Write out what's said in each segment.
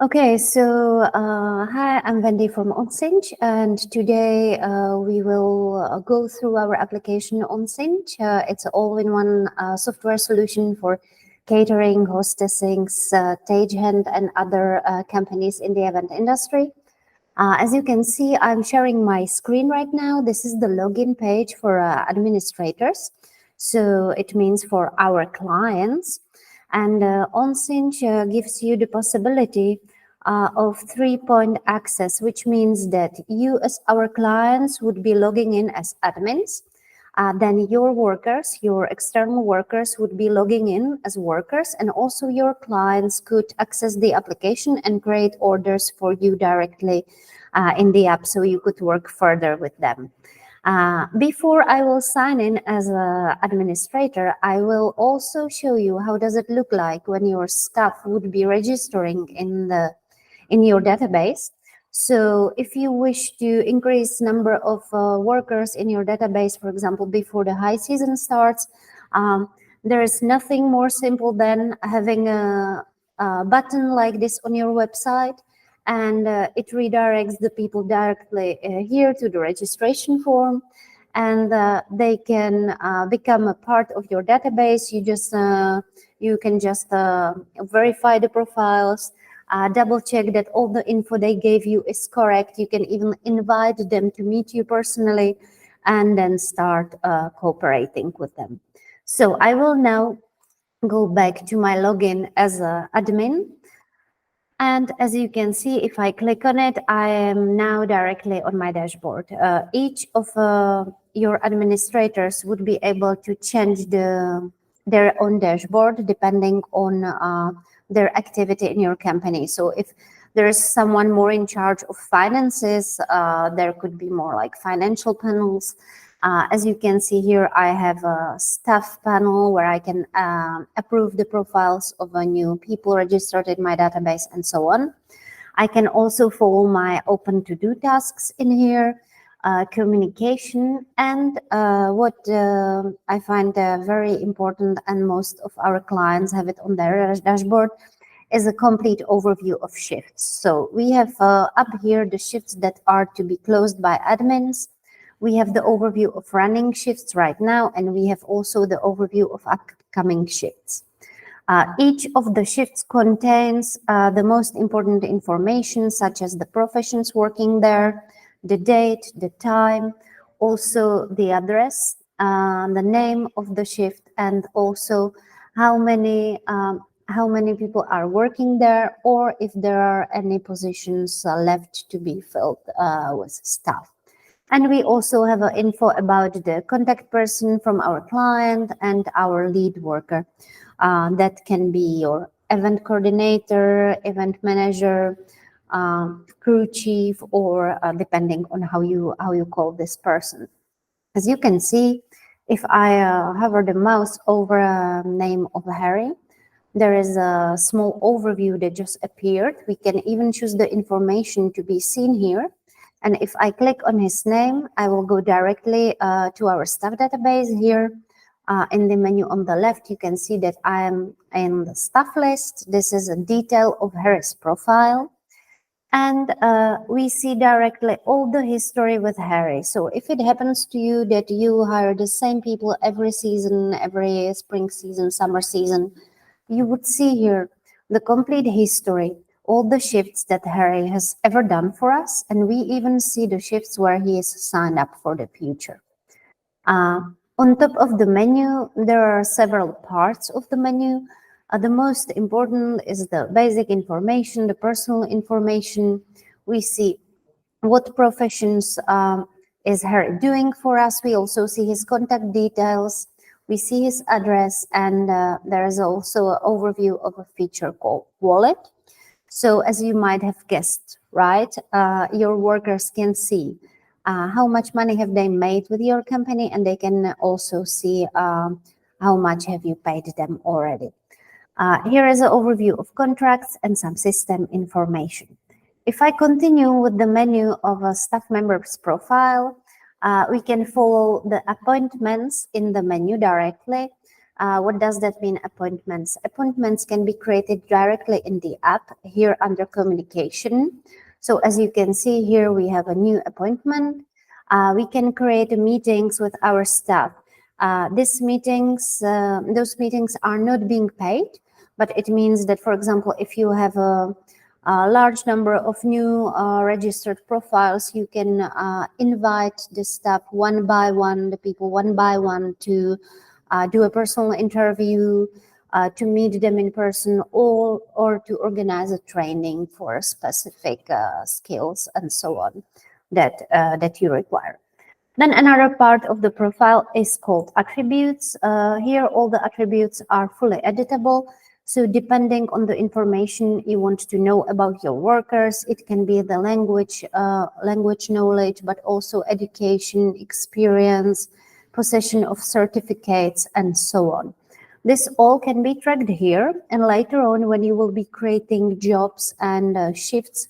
Okay, so hi, I'm Vendy from OnSinch, and today we will go through our application OnSinch. It's an all-in-one software solution for catering, hostessing, stagehand, and other companies in the event industry. As you can see, I'm sharing my screen right now. This is the login page for administrators. So it means for our clients. And OnSinch gives you the possibility of 3-point access, which means that you as our clients would be logging in as admins. Then your workers, your external workers would be logging in as workers, and also your clients could access the application and create orders for you directly in the app, so you could work further with them. Before I will sign in as an administrator, I will also show you how does it look like when your staff would be registering in your database. So if you wish to increase number of workers in your database, for example, before the high season starts, there is nothing more simple than having a button like this on your website, and it redirects the people directly here to the registration form, and they can become a part of your database. You can just verify the profiles, double check that all the info they gave you is correct. You can even invite them to meet you personally, and then start cooperating with them. So I will now go back to my login as an admin. And as you can see, if I click on it, I am now directly on my dashboard. Each of your administrators would be able to change their own dashboard depending on their activity in your company. So if there is someone more in charge of finances, there could be more like financial panels. As you can see here, I have a staff panel where I can approve the profiles of new people registered in my database and so on. I can also follow my open to-do tasks in here, communication, and what I find very important, and most of our clients have it on their dashboard, is a complete overview of shifts. So we have up here the shifts that are to be closed by admins. We have the overview of running shifts right now, and we have also the overview of upcoming shifts. Each of the shifts contains the most important information, such as the professions working there, the date, the time, also the address, the name of the shift, and also how many people are working there, or if there are any positions left to be filled with staff. And we also have info about the contact person from our client and our lead worker. That can be your event coordinator, event manager, crew chief, or depending on how you call this person. As you can see, if I hover the mouse over a name of Harry, there is a small overview that just appeared. We can even choose the information to be seen here. And if I click on his name, I will go directly to our staff database here. In the menu on the left, you can see that I am in the staff list. This is a detail of Harry's profile. And we see directly all the history with Harry. So if it happens to you that you hire the same people every season, every spring season, summer season, you would see here the complete history, all the shifts that Harry has ever done for us, and we even see the shifts where he is signed up for the future. On top of the menu, there are several parts of the menu. The most important is the basic information, the personal information. We see what professions is Harry doing for us. We also see his contact details. We see his address, and there is also an overview of a feature called Wallet. So as you might have guessed, right, your workers can see how much money have they made with your company, and they can also see how much have you paid them already. Here is an overview of contracts and some system information. If I continue with the menu of a staff member's profile, we can follow the appointments in the menu directly. What does that mean, appointments? Appointments can be created directly in the app here under communication. So as you can see here, we have a new appointment. We can create meetings with our staff. Those meetings are not being paid, but it means that, for example, if you have a large number of new registered profiles, you can invite the staff one by one, the people one by one, to do a personal interview, to meet them in person, or to organize a training for specific skills and so on that you require. Then another part of the profile is called attributes. Here, all the attributes are fully editable. So depending on the information you want to know about your workers, it can be the language knowledge, but also education, experience, possession of certificates, and so on. This all can be tracked here, and later on when you will be creating jobs and shifts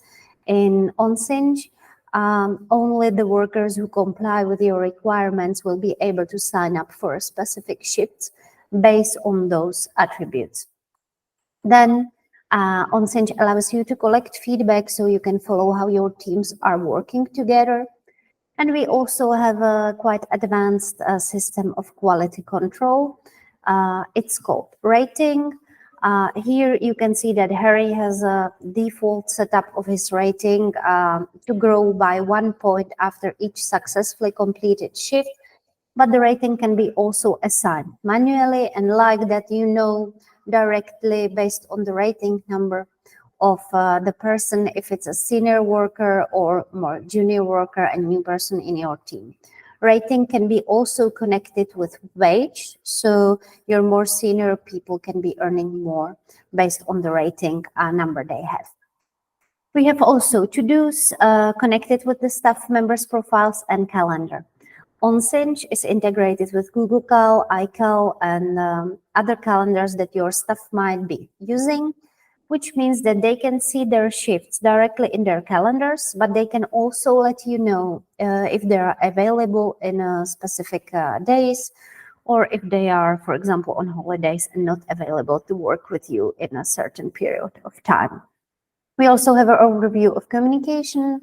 in OnSinch, only the workers who comply with your requirements will be able to sign up for a specific shift based on those attributes. Then OnSinch allows you to collect feedback so you can follow how your teams are working together. And we also have a quite advanced system of quality control. It's called rating. Here you can see that Harry has a default setup of his rating to grow by 1 point after each successfully completed shift, but the rating can be also assigned manually, and like that, you know directly based on the rating number of the person, if it's a senior worker or more junior worker, a new person in your team. Rating can be also connected with wage, so your more senior people can be earning more based on the rating number they have. We have also to-dos connected with the staff members' profiles and calendar. OnSinch is integrated with Google Cal, iCal, and other calendars that your staff might be using, which means that they can see their shifts directly in their calendars, but they can also let you know if they are available in specific days, or if they are, for example, on holidays and not available to work with you in a certain period of time. We also have an overview of communication,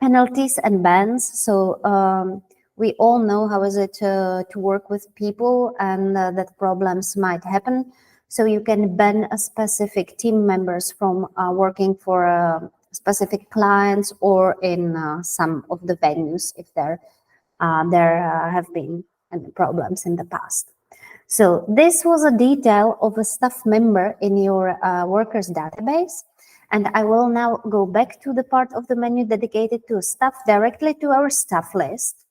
penalties, and bans. So we all know how is it to work with people, and that problems might happen. So you can ban a specific team members from working for specific clients or in some of the venues if there have been problems in the past. So this was a detail of a staff member in your workers database. And I will now go back to the part of the menu dedicated to staff, directly to our staff list.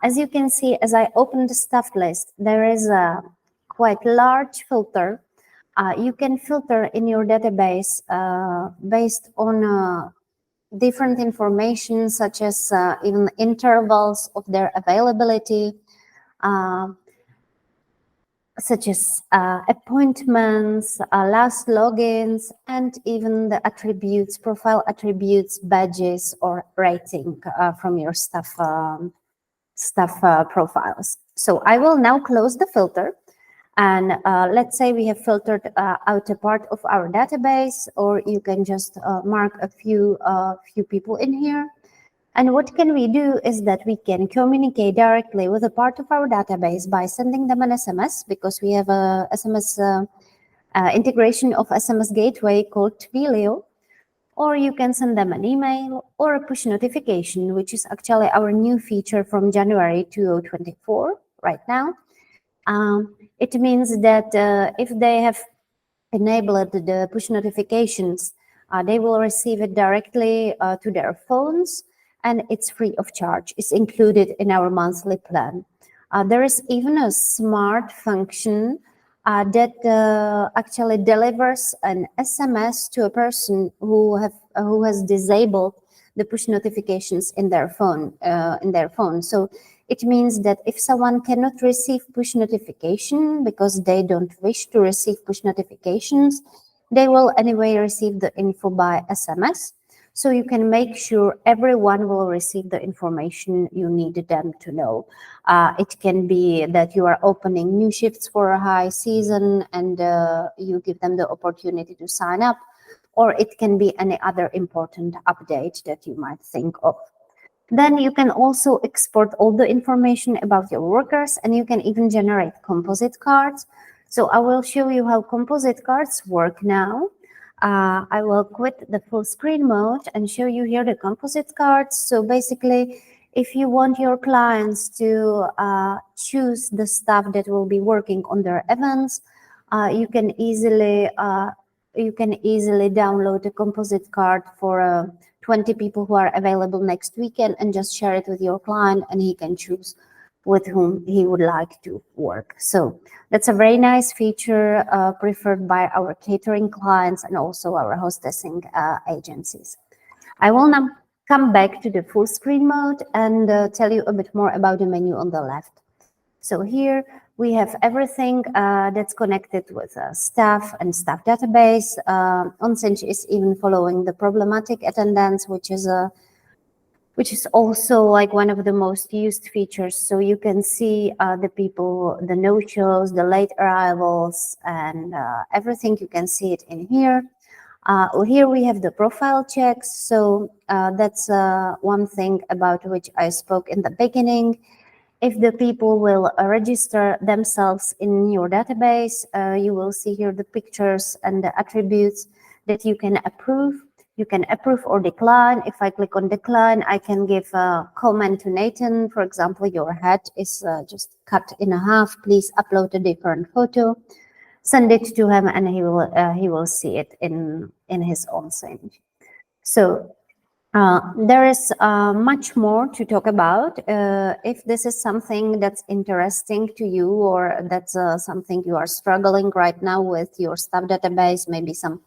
As you can see, as I open the staff list, there is a quite large filter. You can filter in your database based on different information, such as even intervals of their availability, such as appointments, last logins, and even the attributes, profile attributes, badges, or rating from your staff profiles. So I will now close the filter, and let's say we have filtered out a part of our database, or you can just mark a few people in here. And what can we do is that we can communicate directly with a part of our database by sending them an SMS, because we have a SMS integration of SMS gateway called Twilio, or you can send them an email or a push notification, which is actually our new feature from January 2024 right now. It means that if they have enabled the push notifications, they will receive it directly to their phones, and it's free of charge. It's included in our monthly plan. There is even a smart function that actually delivers an SMS to a person who has disabled the push notifications in their phone. So it means that if someone cannot receive push notification because they don't wish to receive push notifications, they will anyway receive the info by SMS. so you can make sure everyone will receive the information you need them to know. It can be that you are opening new shifts for a high season and you give them the opportunity to sign up, or it can be any other important update that you might think of. Then you can also export all the information about your workers, and you can even generate composite cards. So I will show you how composite cards work now. I will quit the full screen mode and show you here the composite cards. So basically, if you want your clients to choose the staff that will be working on their events, you can easily download a composite card for 20 people who are available next weekend and just share it with your client, and he can choose with whom he would like to work. So that's a very nice feature preferred by our catering clients and also our hostessing agencies. I will now come back to the full screen mode and tell you a bit more about the menu on the left. So here we have everything that's connected with staff and staff database. OnSinch is even following the problematic attendance, which is also like one of the most used features. So you can see the people, the no-shows, the late arrivals, and everything. You can see it in here. Here we have the profile checks. So that's one thing about which I spoke in the beginning. If the people will register themselves in your database, you will see here the pictures and the attributes that you can approve. You can approve or decline. If I click on decline, I can give a comment to Nathan. For example, your head is just cut in half. Please upload a different photo. Send it to him, and he will see it in his OnSinch. So there is much more to talk about. If this is something that's interesting to you, or that's something you are struggling right now with your staff database, maybe some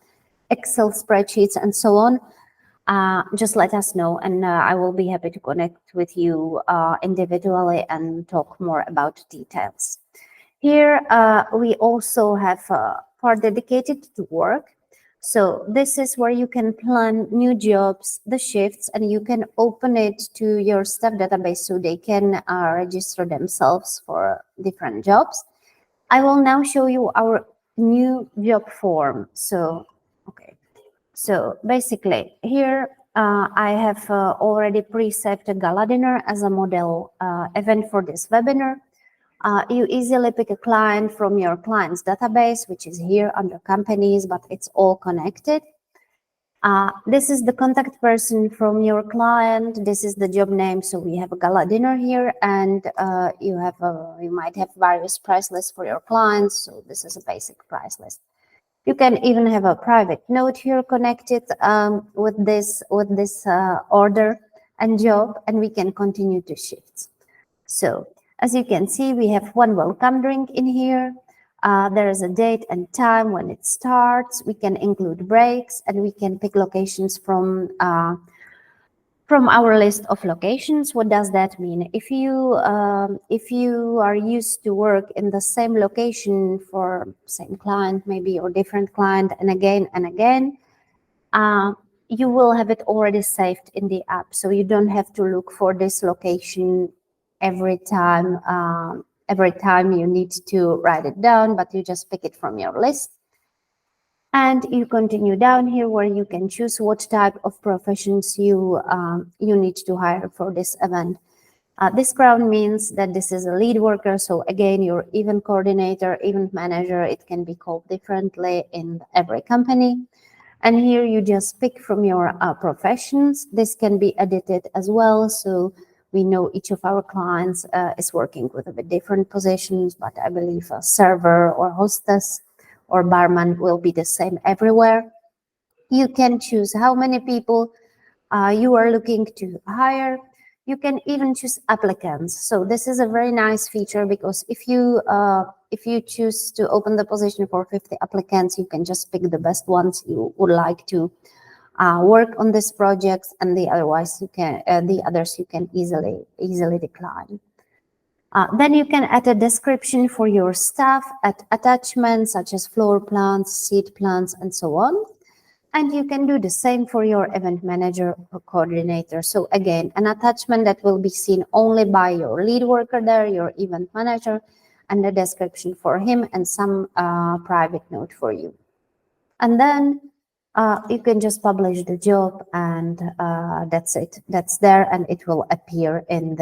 Excel spreadsheets and so on, just let us know, and I will be happy to connect with you individually and talk more about details. Here we also have a part dedicated to work. So this is where you can plan new jobs, the shifts, and you can open it to your staff database so they can register themselves for different jobs. I will now show you our new job form. So, okay. So basically here I have already preset a gala dinner as a model event for this webinar. You easily pick a client from your client's database, which is here under companies, but it's all connected. This is the contact person from your client. This is the job name. So we have a gala dinner here, and you might have various price lists for your clients. So this is a basic price list. You can even have a private note here connected with this order and job, and we can continue to shift. So as you can see, we have one welcome drink in here. There is a date and time when it starts. We can include breaks, and we can pick locations from our list of locations. What does that mean? If you are used to work in the same location for same client, maybe, or different client, and again, you will have it already saved in the app. So you don't have to look for this location every time you need to write it down, but you just pick it from your list. And you continue down here where you can choose what type of professions you need to hire for this event. This crown means that this is a lead worker. So again, your event coordinator, event manager, it can be called differently in every company. And here you just pick from your professions. This can be edited as well. So we know each of our clients is working with a bit different positions, but I believe a server or hostess or barman will be the same everywhere. You can choose how many people you are looking to hire. You can even choose applicants. So this is a very nice feature, because if you choose to open the position for 50 applicants, you can just pick the best ones you would like to work on this project, and the others you can easily decline. Then you can add a description for your staff, add attachments such as floor plans, seat plans, and so on. And you can do the same for your event manager or coordinator. So again, an attachment that will be seen only by your lead worker there, your event manager, and a description for him and some private note for you. And then you can just publish the job, and that's it. That's there, and it will appear in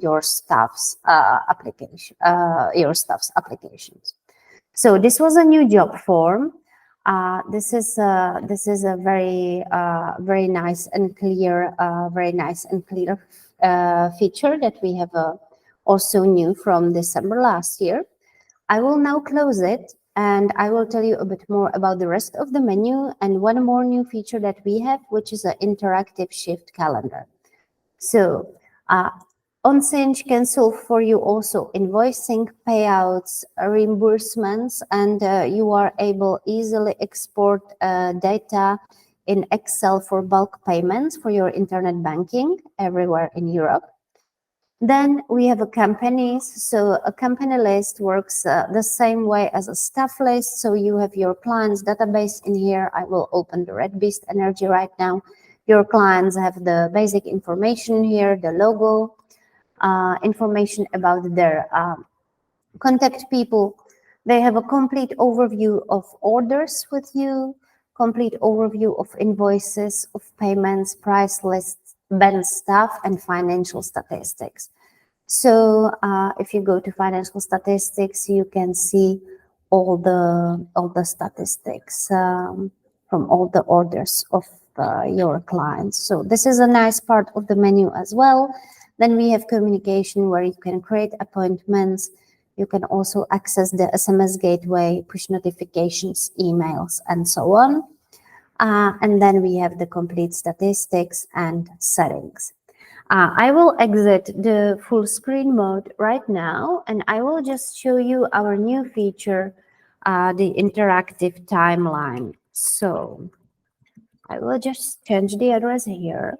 your staff's application, applications. So this was a new job form. This is a very nice and clear feature that we have also new from December last year. I will now close it, and I will tell you a bit more about the rest of the menu and one more new feature that we have, which is an interactive shift calendar. So OnSinch can solve for you also invoicing, payouts, reimbursements, and you are able easily export data in Excel for bulk payments for your internet banking everywhere in Europe. Then we have a companies. So a company list works the same way as a staff list. So you have your clients database in here. I will open the Red Beast Energy right now. Your clients have the basic information here, the logo, information about their contact people. They have a complete overview of orders with you, complete overview of invoices, of payments, price lists, bench staff, and financial statistics. So if you go to financial statistics, you can see all the statistics from all the orders of your clients. So this is a nice part of the menu as well. Then we have communication, where you can create appointments. You can also access the SMS gateway, push notifications, emails, and so on. And then we have the complete statistics and settings. I will exit the full screen mode right now, and I will just show you our new feature, the interactive timeline. So I will just change the address here,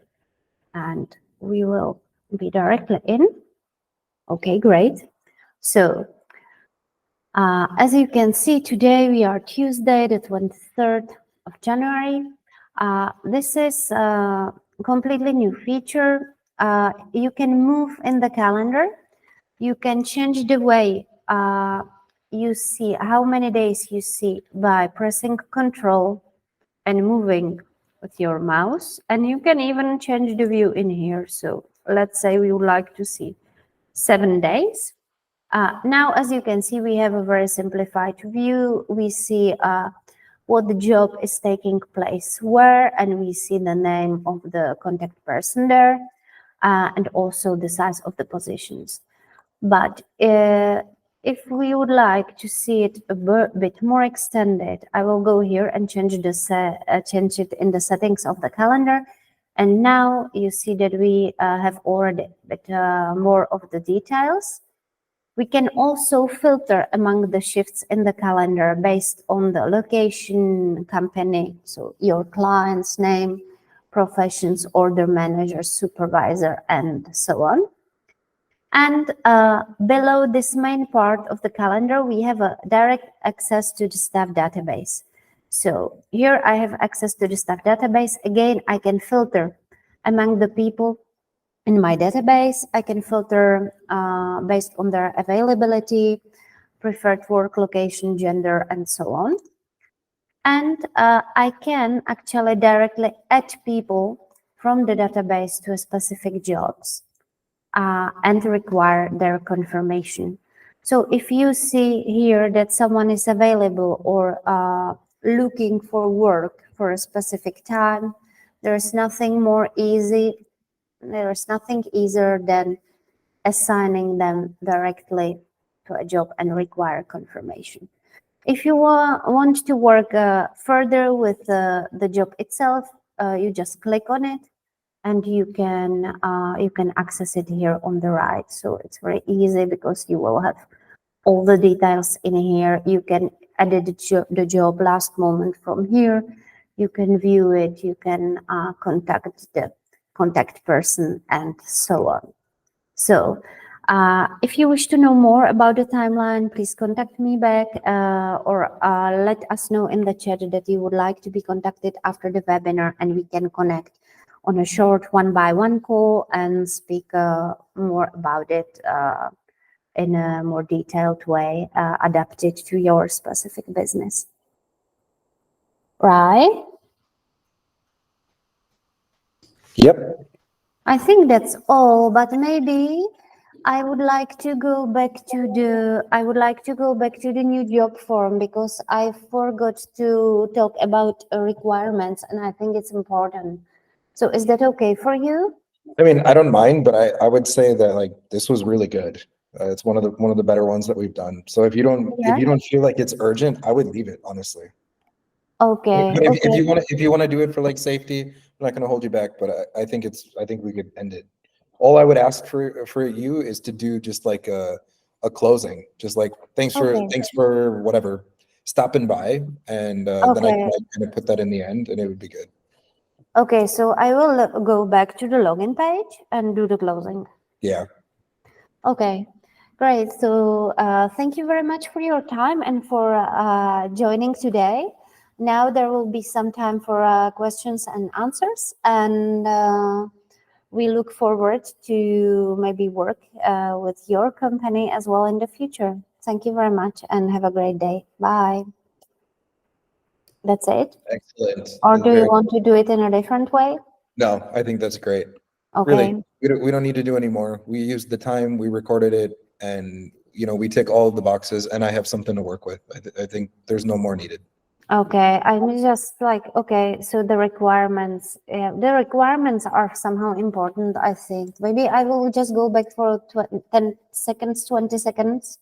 and we will be directly in. Okay, great. So as you can see, today we are Tuesday, the 23rd of January. This is a completely new feature. You can move in the calendar. You can change the way you see how many days you see by pressing Control and moving with your mouse. And you can even change the view in here. So let's say we would like to see 7 days. Now, as you can see, we have a very simplified view. We see what the job is taking place where, and we see the name of the contact person there, and also the size of the positions. But if we would like to see it a bit more extended, I will go here and change it in the settings of the calendar. And now you see that we have already a bit more of the details. We can also filter among the shifts in the calendar based on the location, company, so your client's name, professions, order manager, supervisor, and so on. And below this main part of the calendar, we have a direct access to the staff database. So here I have access to the staff database. Again, I can filter among the people in my database. I can filter based on their availability, preferred work location, gender, and so on. And I can actually directly add people from the database to specific jobs and require their confirmation. So if you see here that someone is available or looking for work for a specific time, there's nothing more easy. There is nothing easier than assigning them directly to a job and require confirmation. If you want to work further with the job itself, you just click on it, and you can access it here on the right. So it's very easy because you will have all the details in here. You can edit the job last moment from here. You can view it. You can contact the contact person and so on. So If you wish to know more about the timeline, please contact me back or let us know in the chat that you would like to be contacted after the webinar, and we can connect on a short one-by-one call and speak more about it in a more detailed way, adapted to your specific business. Right? Yep. I think that's all, but maybe I would like to go back to the new job form, because I forgot to talk about requirements, and I think it's important. So is that okay for you? I mean, I don't mind, but I would say that like this was really good. It's one of the better ones that we've done. So if you don't feel like it's urgent, I would leave it, honestly. Okay. But if Okay. you want to do it for like safety, I'm not going to hold you back. But I think we could end it. All I would ask for you is to do just like a closing, just like thanks for whatever stopping by, and then I can kind of put that in the end, and it would be good. Okay, so I will go back to the login page and do the closing. Yeah. Okay, great. So thank you very much for your time and for joining today. Now there will be some time for questions and answers, and we look forward to maybe work with your company as well in the future. Thank you very much and have a great day. Bye. That's it? Excellent. Or do you want to do it in a different way? No, I think that's great. Okay. Really, we don't need to do any more. We used the time, we recorded it, and we tick all of the boxes, and I have something to work with. I think there's no more needed. Okay, I'm just like, okay, so the requirements are somehow important, I think. Maybe I will just go back for 10 seconds, 20 seconds.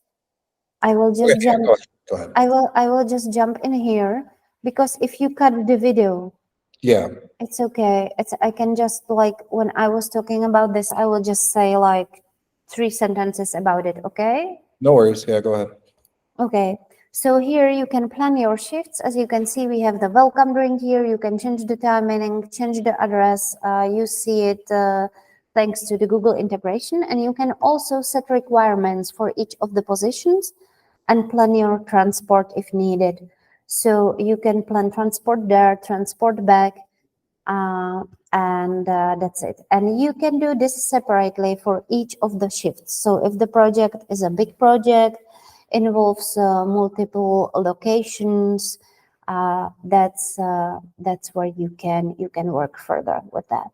I will just jump. Go ahead. I will just jump in here, because if you cut the video, yeah, it's okay. I can just, like, when I was talking about this, I will just say like 3 sentences about it, okay? No worries. Yeah, go ahead. Okay. So here you can plan your shifts. As you can see, we have the welcome drink here. You can change the timing, change the address. You see it thanks to the Google integration. And you can also set requirements for each of the positions and plan your transport if needed. So you can plan transport there, transport back, and that's it. And you can do this separately for each of the shifts. So if the project is a big project, involves multiple locations, that's where you can work further with that.